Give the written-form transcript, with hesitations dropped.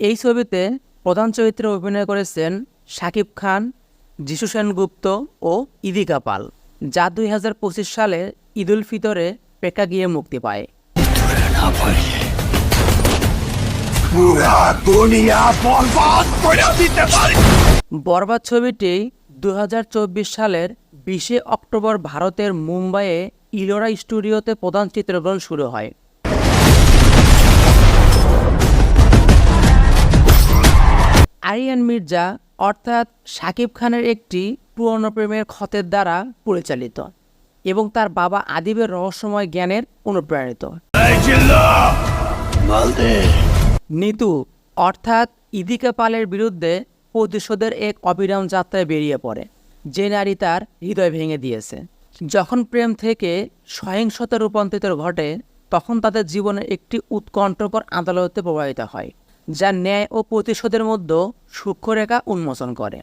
এই ছবিতে প্রধান চরিত্রে অভিনয় করেছেন শাকিব খান, যিশু সেনগুপ্ত ও ইদিকা পাল, যা 2025 সালে ঈদুল ফিতরে প্রেক্ষাগৃহে মুক্তি পায়। বরবাদ ছবিটি 2024 সালের 20 অক্টোবর ভারতের মুম্বাইয়ে ইলোরা স্টুডিওতে প্রধান চিত্রগ্রহণ শুরু হয়। আরিয়ান মির্জা অর্থাৎ শাকিব খানের একটি পুরনো প্রেমের ক্ষতের দ্বারা পরিচালিত এবং তার বাবা আদিবের রহস্যময় জ্ঞানের অনুপ্রাণিত। নিতু অর্থাৎ ইদিকা পালের বিরুদ্ধে প্রতিশোধের এক অবিরাম যাত্রায় বেরিয়ে পড়ে, যে নারী তার হৃদয় ভেঙে দিয়েছে। যখন প্রেম থেকে সহিংসতা রূপান্তরিত ঘটে, তখন তাদের জীবনের একটি উৎকণ্ঠকর আদালতে প্রবাহিত হয়, যা ন্যায় ও প্রতিশোধের মধ্যে সূক্ষ্মরেখা উন্মোচন করে।